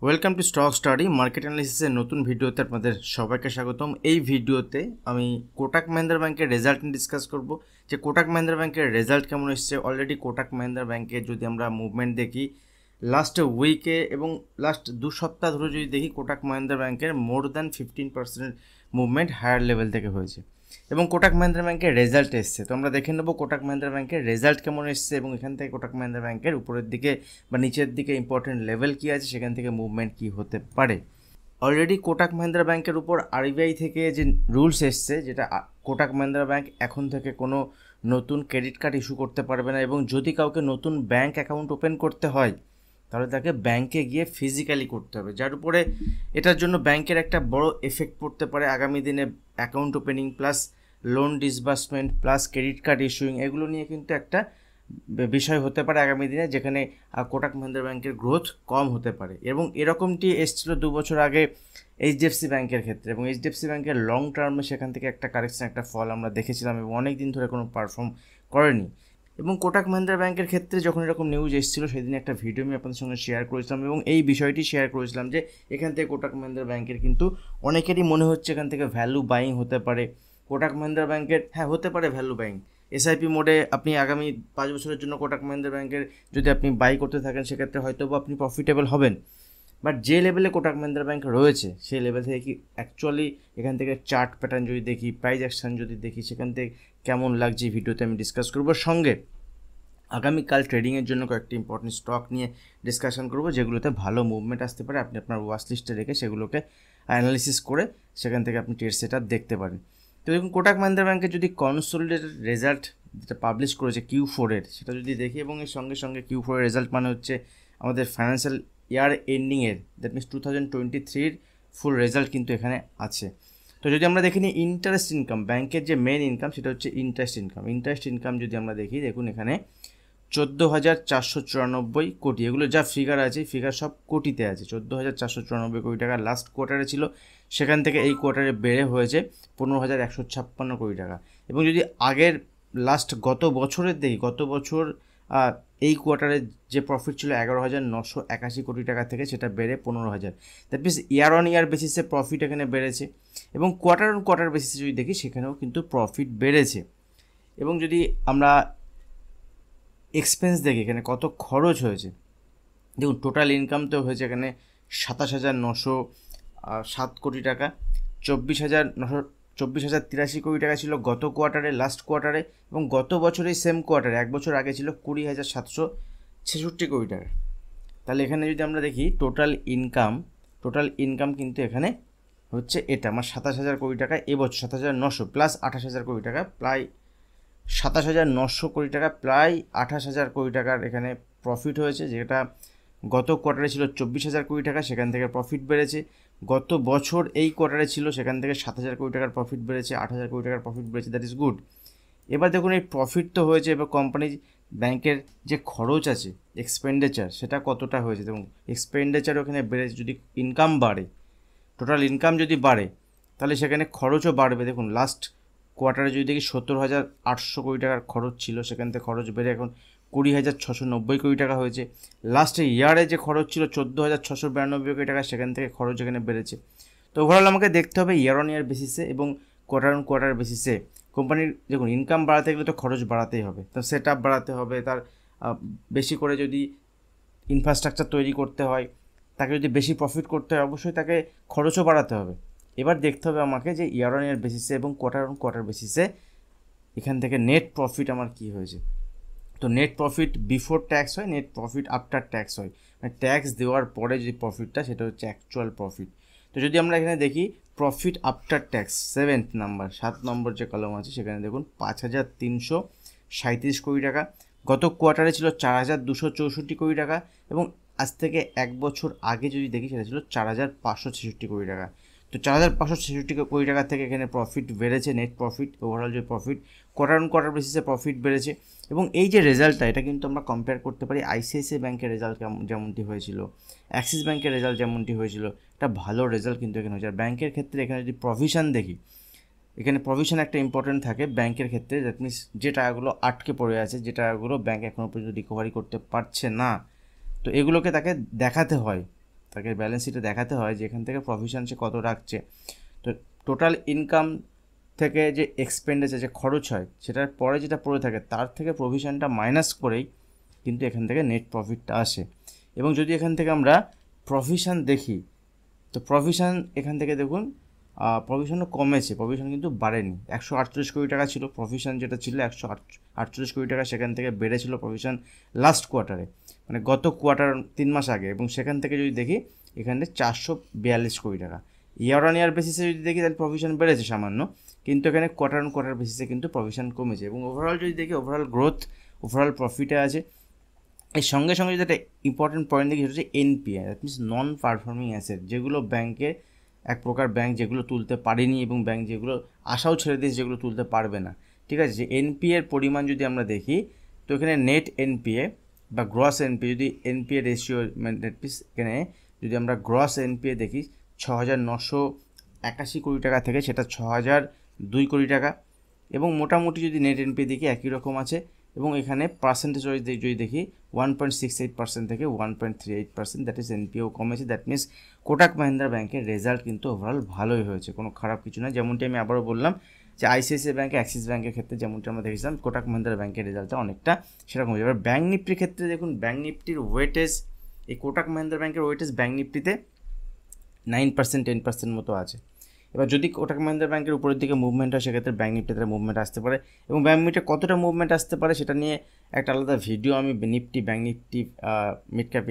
Welcome to stock study market অ্যানালিসিসের নতুন ভিডিওতে আপনাদের সবাইকে স্বাগতম। এই ভিডিওতে আমি কোটাক মাহিন্দ্রা ব্যাংকের রেজাল্ট নিয়ে ডিসকাস করব যে কোটাক মাহিন্দ্রা ব্যাংকের রেজাল্ট কেমন এসছে। অলরেডি কোটাক মাহিন্দ্রা ব্যাংকের যদি আমরা মুভমেন্ট দেখি লাস্ট উইকে এবং লাস্ট 2 সপ্তাহ ধরে যদি দেখি, কোটাক মাহিন্দ্রা ব্যাংকের more than 15% movement higher level থেকে হয়েছে এবং কোটাক মাহিন্দ্রা ব্যাংকের রেজাল্ট এসছে। তো আমরা দেখে নেব কোটাক মাহিন্দ্রা ব্যাংকের রেজাল্ট কেমন এসছে এবং এখান থেকে কোটাক মাহিন্দ্রা ব্যাংকের উপরের দিকে বা নিচের দিকে ইম্পর্টেন্ট লেভেল কী আছে, সেখান থেকে মুভমেন্ট কী হতে পারে। অলরেডি কোটাক মাহিন্দ্রা ব্যাংকের উপর আরবিআই থেকে যে রুলস এসছে, যেটা কোটাক মাহিন্দ্রা ব্যাংক এখন থেকে কোনো নতুন ক্রেডিট কার্ড ইস্যু করতে পারবে না এবং যদি কাউকে নতুন ব্যাংক অ্যাকাউন্ট ওপেন করতে হয় তাহলে তাকে ব্যাংকে গিয়ে ফিজিক্যালি করতে হবে, যার উপরে এটার জন্য ব্যাংকের একটা বড় এফেক্ট পড়তে পারে আগামী দিনে। Account opening plus loan disbursement plus credit card issuing, এগুলো নিয়ে কিন্তু একটা বিষয় হতে পারে আগামী দিনে, যেখানে কোটাক মাহিন্দ্রা ব্যাংকের গ্রোথ কম হতে পারে। এবং এরকমটি এসেছিল 2 বছর আগে এইচডিএফসি ব্যাংকের ক্ষেত্রে, এবং এইচডিএফসি ব্যাংকের লং টার্মে সেখান থেকে একটা কারেকশন, একটা ফল আমরা দেখেছিলাম এবং অনেক দিন ধরে কোনো পারফর্ম করেনি। এবং কোটাক মাহিন্দ্রা ব্যাংকের ক্ষেত্রে যখন এরকম নিউজ এসেছিলো সেদিন একটা ভিডিও আমি আপনাদের সঙ্গে শেয়ার করেছিলাম এবং এই বিষয়টি শেয়ার করেছিলাম যে এখান থেকে কোটাক মাহিন্দ্রা ব্যাংকের কিন্তু অনেকেরই মনে হচ্ছে এখান থেকে ভ্যালু বাইং হতে পারে। কোটাক মাহিন্দ্রা ব্যাংকের হ্যাঁ হতে পারে ভ্যালু বাইং। এসআইপি মোডে আপনি আগামী 5 বছরের জন্য কোটাক মাহিন্দ্রা ব্যাংকের যদি আপনি বাই করতে থাকেন সেক্ষেত্রে হয়তো বা আপনি প্রফিটেবল হবেন। বাট যে লেভেলে কোটাক মাহিন্দ্রা ব্যাংক রয়েছে সেই লেভেল থেকে কি অ্যাকচুয়ালি এখান থেকে চার্ট প্যাটার্ন যদি দেখি, প্রাইস অ্যাকশন যদি দেখি, সেখান থেকে কেমন লাগছে ভিডিওতে আমি ডিসকাস করব। সঙ্গে আগামীকাল ট্রেডিংয়ের জন্য কয়েকটি ইম্পর্টেন্ট স্টক নিয়ে ডিসকাশন করব, যেগুলোতে ভালো মুভমেন্ট আসতে পারে। আপনি আপনার ওয়াচ লিস্টে রেখে সেগুলোকে অ্যানালিসিস করে সেখান থেকে আপনি ট্রেড সেট আপ দেখতে পারেন। তো দেখুন কোটাক মাহিন্দ্রা ব্যাংকের যদি কনসোলিডেটেড রেজাল্ট যেটা পাবলিশ করেছে Q4 এর, সেটা যদি দেখি এবং এর সঙ্গে সঙ্গে Q4 এর রেজাল্ট মানে হচ্ছে আমাদের ফাইন্যান্সিয়াল ইয়ার এন্ডিংয়ের, দ্যাট মিনস 2023-র ফুল রেজাল্ট কিন্তু এখানে আছে। তো যদি আমরা দেখি ইন্টারেস্ট ইনকাম, ব্যাংকের যে মেন ইনকাম সেটা হচ্ছে ইন্টারেস্ট ইনকাম। ইন্টারেস্ট ইনকাম যদি আমরা দেখি, দেখুন এখানে 14,494 কোটি, এগুলো যা ফিগার আছে ফিগার সব কোটিতে আছে। 14,494 কোটি টাকা লাস্ট কোয়ার্টারে ছিল, সেখান থেকে এই কোয়ার্টারে বেড়ে হয়েছে 15,156 কোটি টাকা। এবং যদি আগের গত বছরের দেখি, গত বছর এই কোয়ার্টারে যে প্রফিট ছিল 11,981 কোটি টাকা থেকে সেটা বেড়ে 15,000, দ্যাট মিনস ইয়ার অন ইয়ার বেসিসে প্রফিট এখানে বেড়েছে। এবং কোয়ার্টার অন কোয়ার্টার বেসিসে যদি দেখি সেখানেও কিন্তু প্রফিট বেড়েছে। এবং যদি আমরা এক্সপেন্স দেখি এখানে কত খরচ হয়েছে, দেখুন টোটাল ইনকাম তো হয়েছে এখানে 27,907 কোটি টাকা। 24,083 কোটি টাকা ছিল গত কোয়ার্টারে, লাস্ট কোয়ার্টারে, এবং গত বছরের সেম কোয়ার্টারে এক বছর আগে ছিল 20,766 কোটি টাকা। তাহলে এখানে যদি আমরা দেখি টোটাল ইনকাম কিন্তু এখানে হচ্ছে এটা আমার 27,000 কোটি টাকা এবছর, 27,900 প্লাস 28,000 কোটি টাকা, প্রায় 27,900 কোটি টাকা, প্রায় 28,000 কোটি টাকার এখানে প্রফিট হয়েছে, যেটা গত কোয়ার্টারে ছিল 24,000 কোটি টাকা, সেখান থেকে প্রফিট বেড়েছে। গত বছর এই কোয়ার্টারে ছিল, সেখান থেকে 7,000 কোটি টাকার প্রফিট বেড়েছে, 8,000 কোটি টাকার প্রফিট বেড়েছে, দ্যাট ইজ গুড। এবার দেখুন এই প্রফিট তো হয়েছে, এবার কোম্পানি ব্যাংকের যে খরচ আছে এক্সপেন্ডিচার সেটা কতটা হয়েছে, এবং এক্সপেন্ডিচার ওখানে বেড়েছে। যদি ইনকাম বাড়ে, টোটাল ইনকাম যদি বাড়ে তাহলে সেখানে খরচও বাড়বে। দেখুন লাস্ট কোয়ার্টারে যদি দেখি 17,800 কোটি টাকার খরচ ছিল, সেখান থেকে খরচ বেড়ে এখন 20,690 কোটি টাকা হয়েছে। লাস্ট ইয়ারে যে খরচ ছিল 14,692 কোটি টাকা, সেখান থেকে খরচ এখানে বেড়েছে। তো ওভারঅল আমাকে দেখতে হবে ইয়ার অন ইয়ার বেসিসে এবং কোয়ার্টার অন কোয়ার্টার বেসিসে কোম্পানির। দেখুন ইনকাম বাড়াতে গেলে তো খরচ বাড়াতেই হবে, তার সেট আপ বাড়াতে হবে, তার বেশি করে যদি ইনফ্রাস্ট্রাকচার তৈরি করতে হয়, তাকে যদি বেশি প্রফিট করতে হয়, অবশ্যই তাকে খরচও বাড়াতে হবে। এবার দেখতে হবে আমাকে যে ইয়ার অন ইয়ার বেসিসে এবং কোয়ার্টার অন কোয়ার্টার বেসিসে এখান থেকে নেট প্রফিট আমার কী হয়েছে। তো নেট প্রফিট বিফোর ট্যাক্স হয়, নেট প্রফিট আফটার ট্যাক্স হয়, মানে ট্যাক্স দেওয়ার পরে যে প্রফিটটা সেটা হচ্ছে অ্যাকচুয়াল প্রফিট। তো যদি আমরা এখানে দেখি প্রফিট আফটার ট্যাক্স 7 নম্বর যে কলম আছে সেখানে দেখুন 5,337 কোটি টাকা। গত কোয়ার্টারে ছিল 4,264 কোটি টাকা, এবং আজ থেকে এক বছর আগে যদি দেখি সেটা ছিল 4,566 কোটি টাকা। তো 4,566 কোটি টাকা থেকে এখানে প্রফিট বেড়েছে, নেট প্রফিট, ওভারঅল যে প্রফিট কোয়ার্টার অন কোয়ার্টার বেসিসে প্রফিট বেড়েছে। এবং এই যে রেজাল্টটা, এটা কিন্তু আমরা কম্পেয়ার করতে পারি আইসিআইসিআই ব্যাংকের রেজাল্ট যেমনটি হয়েছিল, অ্যাক্সিস ব্যাংকের রেজাল্ট যেমনটি হয়েছিল, একটা ভালো রেজাল্ট কিন্তু এখানে হয়েছে। আর ব্যাংকের ক্ষেত্রে এখানে যদি প্রভিশন দেখি, এখানে প্রভিশন একটা ইম্পর্টেন্ট থাকে ব্যাংকের ক্ষেত্রে, দ্যাট মিনস যে টাকাগুলো আটকে পড়ে আছে, যে টাকাগুলো ব্যাংক এখনও পর্যন্ত রিকভারি করতে পারছে না, তো এগুলোকে তাকে দেখাতে হয়। তাকে ব্যালেন্স শিটে দেখাতে হয় যে এখান থেকে প্রফিশন সে কত রাখছে। তো টোটাল ইনকাম থেকে যে এক্সপেন্ডিচার যে খরচ হয় সেটার পরে যেটা পড়ে থাকে তার থেকে প্রভিশনটা মাইনাস করেই কিন্তু এখান থেকে নেট প্রফিটটা আসে। এবং যদি এখান থেকে আমরা প্রভিশন দেখি তো প্রভিশন এখান থেকে দেখুন প্রভিশনও কমেছে, প্রভিশন কিন্তু বাড়েনি। 148 কোটি টাকা ছিল প্রভিশন, যেটা ছিল 148 কোটি টাকা, সেখান থেকে বেড়েছিল প্রভিশন লাস্ট কোয়ার্টারে, মানে গত কোয়ার্টার 3 মাস আগে। এবং সেখান থেকে যদি দেখি এখানে 442 কোটি টাকা। ইয়ার অন ইয়ার বেসিসে যদি দেখি তাহলে প্রভিশন বেড়েছে সামান্য, কিন্তু এখানে কোয়ার্টার অন কোয়ার্টার বেসিসে কিন্তু প্রভিশন কমেছে। এবং ওভারঅল যদি দেখি ওভারঅল গ্রোথ, ওভারঅল প্রফিটে আছে। এর সঙ্গে সঙ্গে যদি একটা ইম্পর্টেন্ট পয়েন্ট দেখি সেটা হচ্ছে NPA, that means non performing asset, যেগুলো ব্যাংকে এক প্রকার ব্যাংক যেগুলো তুলতে পারেনি এবং ব্যাংক যেগুলো আশাও ছেড়ে দিয়েছে যেগুলো তুলতে পারবে না। ঠিক আছে, যে এনপিএর পরিমাণ যদি আমরা দেখি তো এখানে নেট এনপিএ বা গ্রস এনপিএ, যদি এনপিএ রেশিও মানে দ্যাট মিনস এখানে যদি আমরা গ্রস এনপিএ দেখি 6,981 কোটি টাকা থেকে সেটা 6,002 কোটি টাকা। এবং মোটামুটি যদি নেট এনপিএ দেখি একই রকম আছে। এবং এখানে পার্সেন্টেজ ওয়াইজ যদি দেখি 1.68% থেকে 1.38%, দ্যাট ইজ এনপিও কমেছে। দ্যাট মিনস কোটাক মাহিন্দ্রা ব্যাংকের রেজাল্ট কিন্তু ওভারঅল ভালোই হয়েছে, কোনো খারাপ কিছু না। যেমনটি আমি আবারও বললাম যে আইসিআইসিআই ব্যাংকে, অ্যাক্সিস ব্যাংকের ক্ষেত্রে যেমনটি আমরা দেখেছিলাম কোটাক মাহিন্দ্রা ব্যাংকের রেজাল্টটা অনেকটা সেরকম হয়েছে। এবার ব্যাংক নিফটির ক্ষেত্রে দেখুন, ব্যাংক নিফটির ওয়েটেজ, এই কোটাক মাহিন্দ্রা ব্যাংকের ওয়েটেজ ব্যাংক নিফটিতে 9% 10% মতো আছে। এবার যদি কোটাক মাহিন্দ্রা ব্যাংকের উপরের দিকে মুভমেন্ট হয় সেক্ষেত্রে ব্যাংক নিফটিতে মুভমেন্ট আসতে পারে। এবং ব্যাংক নিফটিতে কতটা মুভমেন্ট আসতে পারে সেটা নিয়ে একটা আলাদা ভিডিও আমি Nifty, bank Nifty, mid cap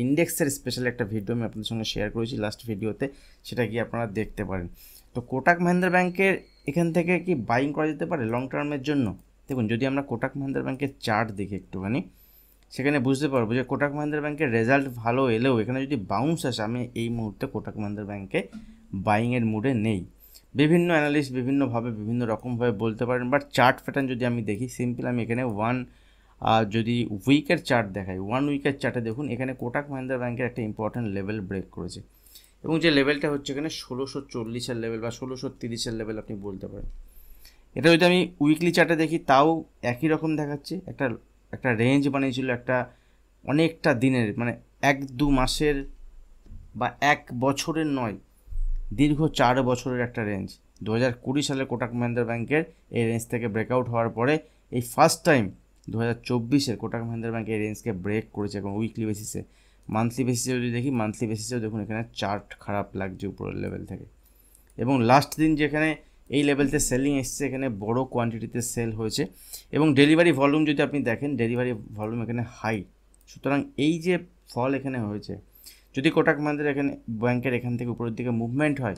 ইন্ডেক্সের স্পেশাল একটা ভিডিও আমি আপনাদের সঙ্গে শেয়ার করেছি লাস্ট ভিডিওতে, সেটা গিয়ে আপনারা দেখতে পারেন। তো কোটাক মাহিন্দ্রা ব্যাংকের এখান থেকে কি বাইং করা যেতে পারে লং টার্মের জন্য? দেখুন, যদি আমরা কোটাক মাহিন্দ্রা ব্যাংকের চার্ট দেখি একটুখানি, সেখানে বুঝতে পারবো যে কোটাক মাহিন্দ্রা ব্যাংকের রেজাল্ট ভালো এলেও এখানে যদি বাউন্স আসে, আমি এই মুহূর্তে কোটাক মাহিন্দ্রা ব্যাংকে বাইংয়ের মুডে নেই। বিভিন্ন অ্যানালিস্ট বিভিন্নভাবে বিভিন্ন রকমভাবে বলতে পারেন, বাট চার্ট প্যাটার্ন যদি আমি দেখি সিম্পল, আমি এখানে যদি উইকের চার্ট দেখাই, 1 উইকের চার্টে দেখুন এখানে কোটাক মাহিন্দ্রা ব্যাংকের একটা ইম্পর্ট্যান্ট লেভেল ব্রেক করেছে। এবং যে লেভেলটা হচ্ছে এখানে 1640-এর লেভেল বা 1630-এর লেভেল আপনি বলতে পারেন। এটা যদি আমি উইকলি চার্টে দেখি তাও একই রকম দেখাচ্ছে, একটা রেঞ্জ বানিয়েছিল, একটা অনেকটা দিনের, মানে 1-2 মাসের বা 1 বছরের নয়, দীর্ঘ 4 বছরের একটা রেঞ্জ। 2020 সালে কোটাক মাহিন্দ্রা ব্যাংকের এই রেঞ্জ থেকে ব্রেকআউট হওয়ার পরে এই ফার্স্ট টাইম 2024-এর কোটাক মাহিন্দ্রা ব্যাংক এই রেঞ্জকে ব্রেক করেছে। এবং উইকলি বেসিসে, মান্থলি বেসিসে যদি দেখি, মান্থলি বেসিসেও দেখুন এখানে চার্ট খারাপ লাগছে উপরের লেভেল থেকে। এবং লাস্ট দিন যেখানে এই লেভেলতে সেলিং এসছে, এখানে বড় কোয়ান্টিটিতে সেল হয়েছে। এবং ডেলিভারি ভলিউম যদি আপনি দেখেন, ডেলিভারি ভলিউম এখানে হাই। সুতরাং এই যে ফল এখানে হয়েছে, যদি কোটাক মাহিন্দ্রা এখানে ব্যাংকের এখান থেকে উপরের দিকে মুভমেন্ট হয়,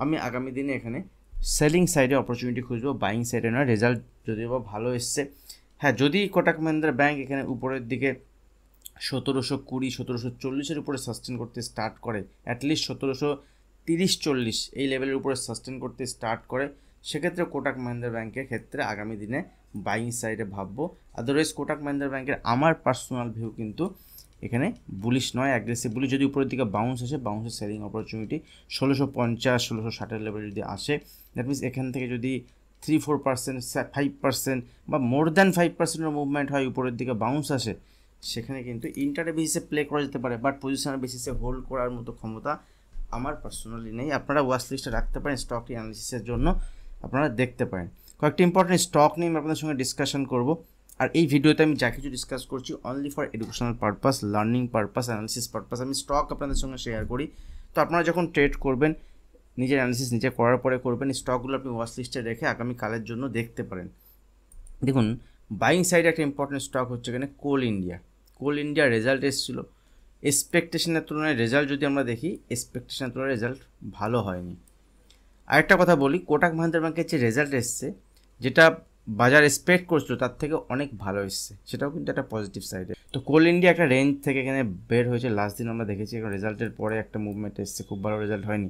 আমি আগামী দিনে এখানে সেলিং সাইডে অপরচুনিটি খুঁজবো, বাইং সাইডে নয়। রেজাল্ট যদিও বা ভালো এসছে, হ্যাঁ, যদি কোটাক মাহিন্দ্রা ব্যাংক এখানে উপরের দিকে 1720, 1740-এর উপরে সাস্টেন করতে স্টার্ট করে, অ্যাটলিস্ট 1730-40 এই লেভেলের উপরে সাস্টেন করতে স্টার্ট করে, সেক্ষেত্রে কোটাক মাহিন্দ্রা ব্যাংকের ক্ষেত্রে আগামী দিনে বাইং সাইডে ভাববো। আদারওয়াইজ কোটাক মাহিন্দ্রা ব্যাংকের আমার পার্সোনাল ভিউ কিন্তু এখানে বুলিশ নয়, অ্যাগ্রেসিভ বুলিশ। যদি উপরের দিকে বাউন্স আসে, বাউন্সের সেলিং অপরচুনিটি 1650, 1660-এর লেভেল যদি আসে, দ্যাট মিনস এখান থেকে যদি 3-4%, 5% বা মোর দ্যান 5%-এর মুভমেন্ট হয়, উপরের দিকে বাউন্স আসে, সেখানে কিন্তু ইন্টারডে বেসিসে প্লে করা যেতে পারে। বাট পজিশনাল বেসিসে হোল্ড করার মতো ক্ষমতা আমার পার্সোনালি নেই। আপনারা ওয়াচ লিস্টে রাখতে পারেন, স্টক অ্যানালিসিসের জন্য আপনারা দেখতে পারেন। কয়েকটি ইম্পর্টেন্ট স্টক নিয়ে আমি আপনাদের সঙ্গে ডিসকাশন করব। আর এই ভিডিওতে আমি যা কিছু ডিসকাস করছি only for educational purpose, learning purpose, analysis purpose. আমি স্টক আপনাদের সঙ্গে শেয়ার করি। তো আপনারা যখন ট্রেড করবেন, নিজের অ্যানালিসিস নিজে করার পরে করবেন। স্টকগুলো আপনি ওয়াচ লিস্টে রেখে আগামীকালের জন্য দেখতে পারেন। দেখুন, বাইং সাইডে একটা ইম্পর্টেন্ট স্টক হচ্ছে এখানে কোল ইন্ডিয়া। কোল ইন্ডিয়া রেজাল্ট এসেছিলো, এক্সপেকটেশনের তুলনায় রেজাল্ট যদি আমরা দেখি, এক্সপেকটেশনের তুলনায় রেজাল্ট ভালো হয়নি। আরেকটা কথা বলি, কোটাক মাহিন্দ্রা ব্যাংকের যে রেজাল্ট এসছে, যেটা বাজার এক্সপেক্ট করছিল তার থেকে অনেক ভালো এসছে, সেটাও কিন্তু একটা পজিটিভ সাইডে। তো কোল ইন্ডিয়া একটা রেঞ্জ থেকে এখানে বের হয়েছে, লাস্ট দিন আমরা দেখেছি এখন রেজাল্টের পরে একটা মুভমেন্ট এসছে, খুব ভালো রেজাল্ট হয়নি।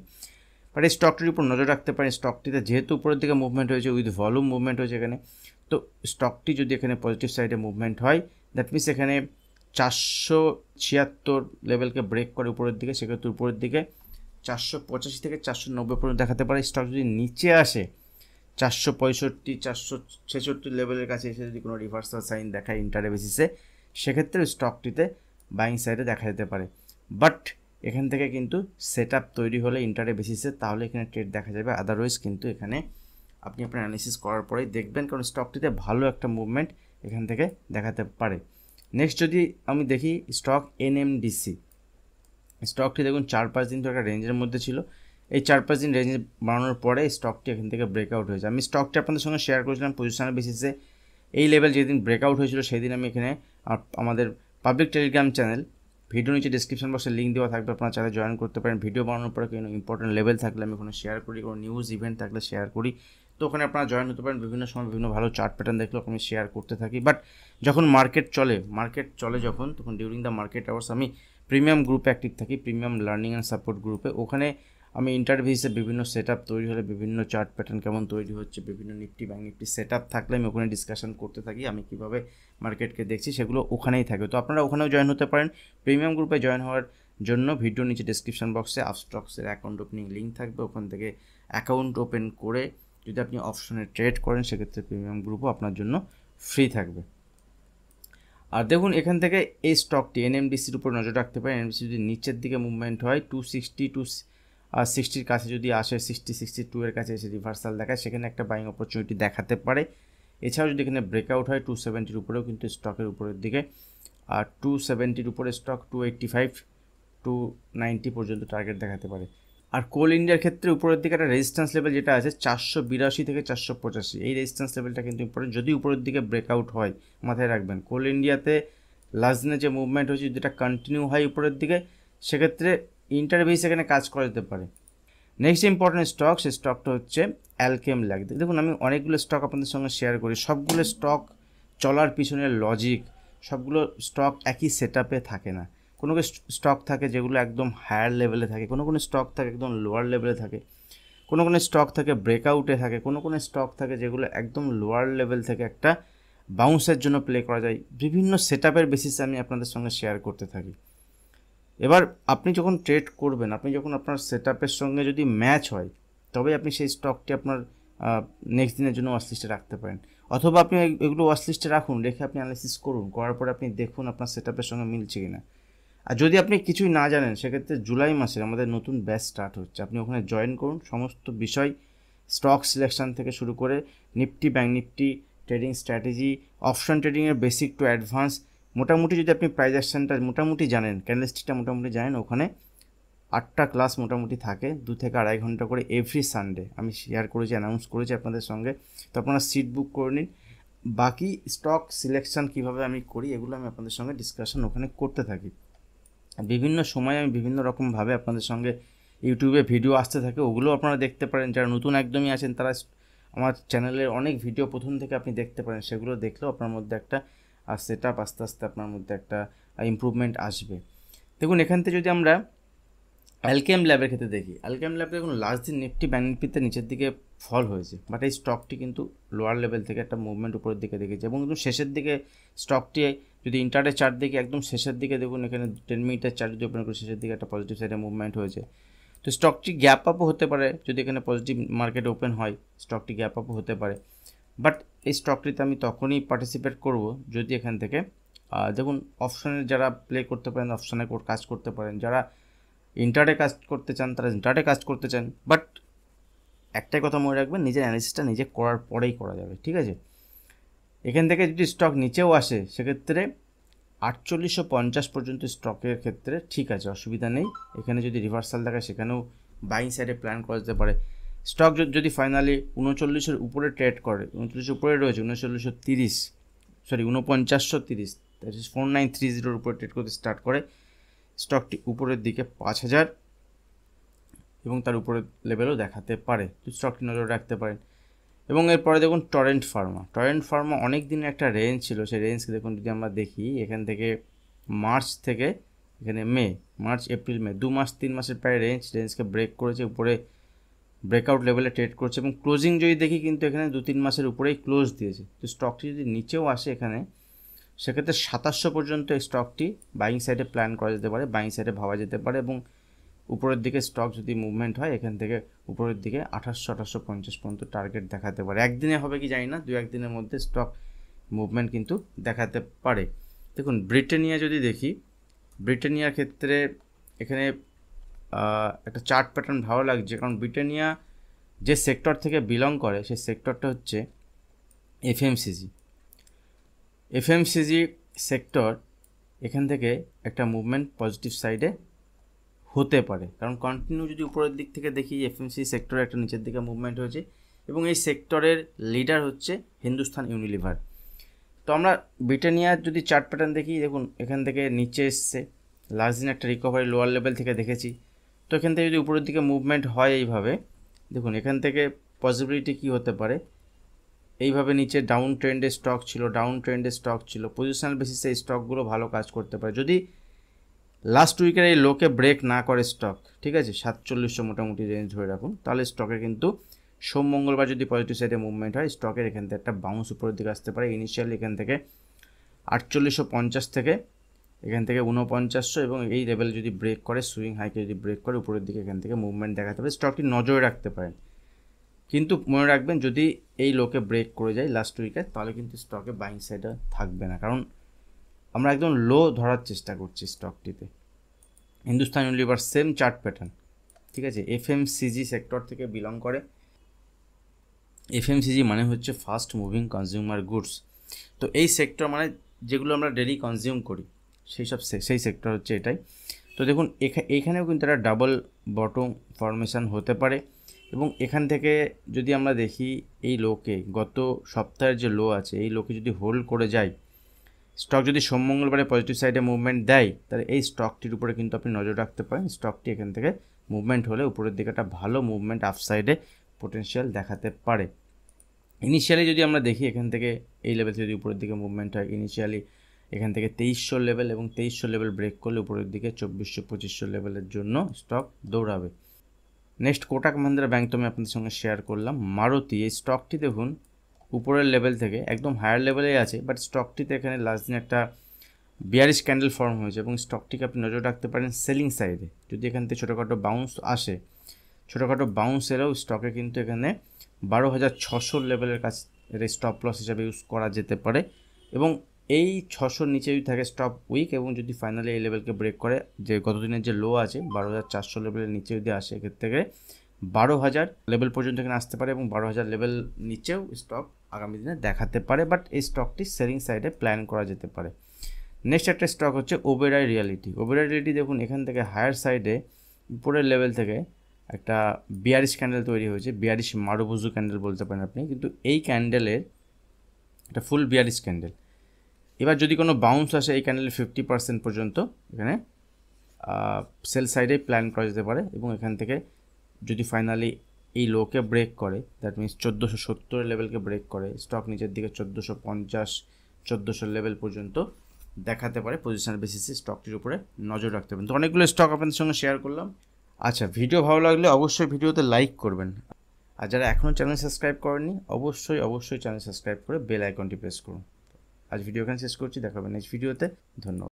বাট এই স্টকটির উপর নজর রাখতে পারেন। স্টকটিতে যেহেতু উপরের দিকে মুভমেন্ট হয়েছে, উইথ ভলিউম মুভমেন্ট হয়েছে এখানে, তো স্টকটি যদি এখানে পজিটিভ সাইডে মুভমেন্ট হয়, দ্যাট মিনস এখানে 476 লেভেলকে ব্রেক করে উপরের দিকে, সেক্ষেত্রে উপরের দিকে 485 থেকে 490 পর্যন্ত দেখাতে পারে। স্টক যদি নিচে আসে 465, 466 লেভেলের কাছে এসে যদি কোনো রিভার্সাল সাইন দেখায় ইন্টারডে বেসিসে, সেক্ষেত্রে স্টকটিতে বাইং সাইডে দেখা যেতে পারে। বাট এখান থেকে কিন্তু সেট আপ তৈরি হলে ইন্টারডে বেসিসে তাহলে এখানে ট্রেড দেখা যাবে, আদারওয়াইজ কিন্তু এখানে আপনি আপনার অ্যানালিসিস করার পরেই দেখবেন, কারণ স্টকটিতে ভালো একটা মুভমেন্ট এখান থেকে দেখাতে পারে। নেক্সট যদি আমি দেখি স্টক এনএমডিসি, স্টকটি দেখুন 4-5 দিন তো একটা রেঞ্জের মধ্যে ছিল, এই 4-5 দিন রেঞ্জ বাড়ানোর পরে স্টকটি এখান থেকে ব্রেকআউট হয়েছে। আমি স্টকটি আপনাদের সঙ্গে শেয়ার করেছিলাম পজিশনাল বেসিসে, এই লেভেল যেদিন ব্রেকআউট হয়েছিল সেই দিন আমি এখানে আমাদের পাবলিক টেলিগ্রাম চ্যানেল, ভিডিও নিচে ডিসক্রিপশন বক্সে লিঙ্ক দেওয়া থাকবে, আপনারা চাইলে জয়েন করতে পারেন। ভিডিও বানানোর পরে কোনো ইম্পর্টেন্ট লেভেল থাকলে আমি ওখানে শেয়ার করি, কোনো নিউজ ইভেন্ট থাকলে শেয়ার করি, তো ওখানে আপনারা জয়েন হতে পারেন। বিভিন্ন সময় বিভিন্ন ভালো চার্ট প্যাটার্ন দেখলেও আমি শেয়ার করতে থাকি। বাট যখন মার্কেট চলে যখন, তখন ডিউরিং দ্য মার্কেট আওয়ার্স আমি প্রিমিয়াম গ্রুপে অ্যাক্টিভ থাকি, প্রিমিয়াম লার্নিং অ্যান্ড সাপোর্ট গ্রুপে। ওখানে আমি ইন্টারভিউসে বিভিন্ন সেট আপ তৈরি হলে, বিভিন্ন চার্ট প্যাটার্ন কেমন তৈরি হচ্ছে, বিভিন্ন Nifty bank Nifty set up থাকলে আমি ওখানে ডিসকাশন করতে থাকি, আমি কীভাবে মার্কেটকে দেখছি সেগুলো ওখানেই থাকে। তো আপনারা ওখানেও জয়েন হতে পারেন। প্রিমিয়াম গ্রুপে জয়েন হওয়ার জন্য ভিডিও নিচে ডিসক্রিপশন বক্সে আপস্টক্সের অ্যাকাউন্ট ওপেনিং লিঙ্ক থাকবে, ওখান থেকে অ্যাকাউন্ট ওপেন করে যদি আপনি অপশনে ট্রেড করেন সেক্ষেত্রে প্রিমিয়াম গ্রুপও আপনার জন্য ফ্রি থাকবে। আর দেখুন এখান থেকে এই স্টকটি এনএমডিসির উপর নজর রাখতে পারেন। এনএমডিসি যদি নিচের দিকে মুভমেন্ট হয় 260-260 কাছে যদি আসে, 60-62 এর কাছে এসে রিভার্সাল দেখায়, সেখানে একটা বাইং অপরচুনিটি দেখাতে পারে। এছাড়াও যদি এখানে ব্রেকআউট হয় 270-র উপরেও কিন্তু স্টকের উপরের দিকে, আর 270-র উপরে স্টক 285-290 পর্যন্ত টার্গেট দেখাতে পারে। আর কোল ইন্ডিয়ার ক্ষেত্রে উপরের দিকে একটা রেজিস্ট্যান্স লেভেল যেটা আছে 482 থেকে 485, এই রেজিস্ট্যান্স লেভেলটা কিন্তু ইম্পর্টেন্ট। যদি উপরের দিকে ব্রেকআউট হয়, মাথায় রাখবেন কোল ইন্ডিয়াতে লাস্ট দিনে যে মুভমেন্ট হয়েছে যেটা কন্টিনিউ হয় উপরের দিকে, সেক্ষেত্রে ইন্টারভিউ সেখানে কাজ করা যেতে পারে। নেক্সট ইম্পর্টেন্ট স্টক, সেই স্টকটা হচ্ছে অ্যালকেম ল্যাব। দেখুন আমি অনেকগুলো স্টক আপনাদের সঙ্গে শেয়ার করি, সবগুলো স্টক চলার পিছনের লজিক, সবগুলো স্টক একই সেট আপে থাকে না। কোনো স্টক থাকে যেগুলো একদম হায়ার লেভেলে থাকে, কোনো স্টক থাকে একদম লোয়ার লেভেলে থাকে, কোনো স্টক থাকে ব্রেকআউটে থাকে, কোনো স্টক থাকে যেগুলো একদম লোয়ার লেভেল থেকে একটা বাউন্সের জন্য প্লে করা যায়। বিভিন্ন সেট আপের বেসিসে আমি আপনাদের সঙ্গে শেয়ার করতে থাকি। এবার আপনি যখন ট্রেড করবেন, আপনি যখন আপনার সেট আপের সঙ্গে যদি ম্যাচ হয়, তবে আপনি সেই স্টকটি আপনার নেক্সট দিনের জন্য ওয়াচ লিস্টে রাখতে পারেন। অথবা আপনি এগুলো ওয়াচ লিস্টে রাখুন, রেখে আপনি অ্যানালিসিস করুন, করার পরে আপনি দেখুন আপনার সেট আপের সঙ্গে মিলছে কি না। আর যদি আপনি কিছুই না জানেন, সেক্ষেত্রে জুলাই মাসে আমাদের নতুন ব্যাচ স্টার্ট হচ্ছে, আপনি ওখানে জয়েন করুন। সমস্ত বিষয় স্টক সিলেকশন থেকে শুরু করে Nifty bank Nifty trading strategy, option ট্রেডিংয়ের বেসিক টু অ্যাডভান্স, মোটামুটি যদি আপনি প্রাইস অ্যাকশনটা মোটামুটি জানেন, ক্যান্ডেলস্টিকটা মোটামুটি জানেন, ওখানে 8টা ক্লাস মোটামুটি থাকে, 2 থেকে 2.5 ঘন্টা করে এভরি সানডে আমি শেয়ার করেছি, অ্যানাউন্স করেছি আপনাদের সঙ্গে। তো আপনারা সিট বুক করে নিন। বাকি স্টক সিলেকশন কীভাবে আমি করি এগুলো আমি আপনাদের সঙ্গে ডিসকাশন ওখানে করতে থাকি। বিভিন্ন সময় আমি বিভিন্ন রকমভাবে আপনাদের সঙ্গে ইউটিউবে ভিডিও আসতে থাকে, ওগুলো আপনারা দেখতে পারেন। যারা নতুন একদমই আছেন তারা আমার চ্যানেলের অনেক ভিডিও প্রথম থেকে আপনি দেখতে পারেন, সেগুলো দেখলেও আপনার মধ্যে একটা সেট আপ আস্তে আস্তে আপনার মধ্যে একটা ইমপ্রুভমেন্ট আসবে। দেখুন এখান থেকে যদি আমরা অ্যালকেম ল্যাবের ক্ষেত্রে দেখি, অ্যালকেম ল্যাব দেখুন লাস্ট দিন নিফটি ব্যাঙ্ক নিফটিতে নিচের দিকে ফল হয়েছে, বাট এই স্টকটি কিন্তু লোয়ার লেভেল থেকে একটা মুভমেন্ট উপরের দিকে দেখেছে, এবং একদম শেষের দিকে স্টকটি যদি ইন্টারডে চার্ট দেখি একদম শেষের দিকে দেখুন, এখানে 10 মিনিটের চার্ট যদি ওপেন করে শেষের দিকে একটা পজিটিভ সাইডে মুভমেন্ট হয়েছে। তো স্টকটি গ্যাপ আপও হতে পারে, যদি এখানে পজিটিভ মার্কেট ওপেন হয় স্টকটি গ্যাপ আপও হতে পারে। বাট এই স্টকটিতে আমি তখনই পার্টিসিপেট করব যদি এখান থেকে দেখুন অপশানে যারা প্লে করতে পারেন অপশানে কাজ করতে পারেন, যারা ইন্টারডে কাজ করতে চান তারা ইন্টারডে কাজ করতে চান। বাট একটাই কথা মনে রাখবেন, নিজের অ্যানালিসিসটা নিজে করার পরেই করা যাবে, ঠিক আছে। এখান থেকে যদি স্টক নিচেও আসে সেক্ষেত্রে 4850 পর্যন্ত স্টকের ক্ষেত্রে ঠিক আছে, অসুবিধা নেই। এখানে যদি রিভার্সাল দেখায় সেখানেও বাইং সাইডে প্ল্যান করা যেতে পারে। স্টক যদি ফাইনালি 39-এর উপরে ট্রেড করে, 39-এর উপরে রয়েছে 4930, 4930-র উপরে ট্রেড করতে স্টার্ট করে, স্টকটি উপরের দিকে 5000 এবং তার উপরের লেভেলও দেখাতে পারে, তো স্টকটি নজর রাখতে পারেন। এবং এরপরে দেখুন টরেন্ট ফার্মা অনেক দিনের একটা রেঞ্জ ছিল, সেই রেঞ্জকে দেখুন যদি আমরা দেখি এখান থেকে মার্চ থেকে এখানে মার্চ এপ্রিল মে 2 মাস 3 মাসের প্রায় রেঞ্জকে ব্রেক করেছে, উপরে ব্রেকআউট লেভেলে ট্রেড করছে, এবং ক্লোজিং যদি দেখি কিন্তু এখানে 2-3 মাসের উপরেই ক্লোজ দিয়েছে। তো স্টকটি যদি নিচেও আসে এখানে, সেক্ষেত্রে 2700 পর্যন্ত এই স্টকটি বাইং সাইডে প্ল্যান করা যেতে পারে, বাইং সাইডে ভাবা যেতে পারে, এবং উপরের দিকে স্টক যদি মুভমেন্ট হয় এখান থেকে উপরের দিকে 2800-2850 পর্যন্ত টার্গেট দেখাতে পারে। একদিনে হবে কি জানি না, 2-1 দিনের মধ্যে স্টক মুভমেন্ট কিন্তু দেখাতে পারে। দেখুন ব্রিটানিয়া যদি দেখি, ব্রিটানিয়ার ক্ষেত্রে এখানে একটা চার্ট প্যাটার্ন ভালো লাগছে, কারণ ব্রিটানিয়া যে সেক্টর থেকে বিলং করে সেই সেক্টরটা হচ্ছে এফএমসিজি সেক্টর। এখান থেকে একটা মুভমেন্ট পজিটিভ সাইডে হতে পারে, কারণ কন্টিনিউ যদি উপরের দিক থেকে দেখি এফএমসিজি সেক্টরে একটা নিচের দিকে মুভমেন্ট হয়েছে এবং এই সেক্টরের লিডার হচ্ছে হিন্দুস্তান ইউনিলিভার। তো আমরা ব্রিটানিয়ার যদি চার্ট প্যাটার্ন দেখি, দেখুন এখান থেকে নিচে এসছে, লাস্ট দিন একটা রিকভারি লোয়ার লেভেল থেকে দেখেছি। তো এখান থেকে যদি উপরের দিকে মুভমেন্ট হয় এইভাবে, দেখুন এখান থেকে পসিবিলিটি কী হতে পারে, এইভাবে নিচে ডাউন ট্রেন্ডের স্টক ছিল, পজিশনাল বেসিসে এই স্টকগুলো ভালো কাজ করতে পারে। যদি লাস্ট উইকের এই লোকে ব্রেক না করে স্টক, ঠিক আছে, 4700 মোটামুটি রেঞ্জ ধরে রাখুন, তাহলে স্টকের কিন্তু সোম মঙ্গলবার যদি পজিটিভ সাইডে মুভমেন্ট হয়, স্টকের এখান থেকে একটা বাউন্স উপরের দিকে আসতে পারে। ইনিশিয়ালি এখান থেকে 4850 থেকে এখান থেকে 4900 এবং এই লেভেল যদি ব্রেক করে, সুইং হাইকে যদি ব্রেক করে উপরের দিকে এখান থেকে মুভমেন্ট দেখাতে পারে। স্টকটি নজরে রাখতে পারেন, কিন্তু মনে রাখবেন যদি এই লোকে ব্রেক করে যায় লাস্ট উইকে, তাহলে কিন্তু স্টকে বাইং সাইডে থাকবে না, কারণ আমরা একদম লো ধরার চেষ্টা করছি স্টকটিতে। Hindustan Unilever same chart pattern, ঠিক আছে, এফএমসিজি সেক্টর থেকে বিলং করে। এফএমসিজি মানে হচ্ছে ফাস্ট মুভিং কনজিউমার গুডস। তো এই সেক্টর মানে যেগুলো আমরা ডেলি কনজিউম করি সেই সেক্টর হচ্ছে এটাই। তো দেখুন এখানেও কিন্তু একটা ডাবল বটম ফরমেশন হতে পারে এবং এখান থেকে যদি আমরা দেখি এই লোকে গত সপ্তাহের যে লো আছে, এই লোকে যদি হোল্ড করে যায়, স্টক যদি সোম মঙ্গলবারে পজিটিভ সাইডে মুভমেন্ট দেয়, তাহলে এই স্টকটির উপরে কিন্তু আপনি নজর রাখতে পারেন। স্টকটি এখান থেকে মুভমেন্ট হলে উপরের দিকে একটা ভালো মুভমেন্ট আপ সাইডে পোটেনশিয়াল দেখাতে পারে। ইনিশিয়ালি যদি আমরা দেখি এখান থেকে এই লেভেল যদি উপরের দিকে মুভমেন্ট হয়, ইনিশিয়ালি এখান থেকে 2300 লেভেল এবং 2300 লেভেল ব্রেক করলে উপরের দিকে 2400-2500 লেভেলের জন্য স্টক দৌড়াবে। নেক্সট কোটাক মহিন্দ্রা ব্যাংক তো আমি আপনাদের সঙ্গে শেয়ার করলাম। মারুতি, এই স্টকটি দেখুন উপরের লেভেল থেকে একদম হায়ার লেভেলেই আছে, বাট স্টকটিতে এখানে লাস্ট দিন একটা বিয়ারিশ ক্যান্ডেল ফর্ম হয়েছে এবং স্টকটিকে আপনি নজর রাখতে পারেন সেলিং সাইডে। যদি এখান থেকে ছোটোখাটো বাউন্স আসে, ছোটোখাটো বাউন্স এলেও স্টকে কিন্তু এখানে 12600 লেভেলের কাছে স্টপ লস হিসাবে ইউজ করা যেতে পারে এবং এই 600 নিচে যদি থাকে স্টপ উইক এবং যদি ফাইনালি এই লেভেলকে ব্রেক করে, যে গতদিনের যে লো আছে 12400 লেভেলের নিচে যদি আসে, এক্ষেত্রে থেকে 12000 লেভেল পর্যন্ত এখানে আসতে পারে এবং 12000 লেভেল নিচেও স্টক আগামী দিনে দেখাতে পারে, বাট এই স্টকটি সেলিং সাইডে প্ল্যান করা যেতে পারে। নেক্সট একটা স্টক হচ্ছে ওবেরয় রিয়ালিটি। দেখুন এখান থেকে হায়ার সাইডে উপরের লেভেল থেকে একটা বিয়ারিশ ক্যান্ডেল তৈরি হয়েছে, বিয়ারিশ মারুবুজু ক্যান্ডেল বলতে পারেন আপনি, কিন্তু এই ক্যান্ডেলের একটা ফুল বিয়ারিশ ক্যান্ডেল। এবার যদি কোনো বাউন্স আসে এই ক্যান্ডেলের 50% পর্যন্ত এখানে সেল সাইডে প্ল্যান করা যেতে পারে এবং এখান থেকে যদি ফাইনালি এই লোকে ব্রেক করে, দ্যাট মিনস 1470 লেভেলকে ব্রেক করে, স্টক নিচের দিকে 1450-1400 লেভেল পর্যন্ত দেখাতে পারে। পজিশনাল বেসিসে স্টকটির উপরে নজর রাখতে পারেন। তো অনেকগুলো স্টক আপনাদের সঙ্গে শেয়ার করলাম। আচ্ছা, ভিডিও ভালো লাগলে অবশ্যই ভিডিওতে লাইক করবেন, আর যারা এখনও চ্যানেল সাবস্ক্রাইব করেননি অবশ্যই চ্যানেল সাবস্ক্রাইব করে বেল আইকনটি প্রেস করুন। আজ ভিডিও এখানে শেষ করছি, দেখা হবে নেক্সট ভিডিওতে। ধন্যবাদ।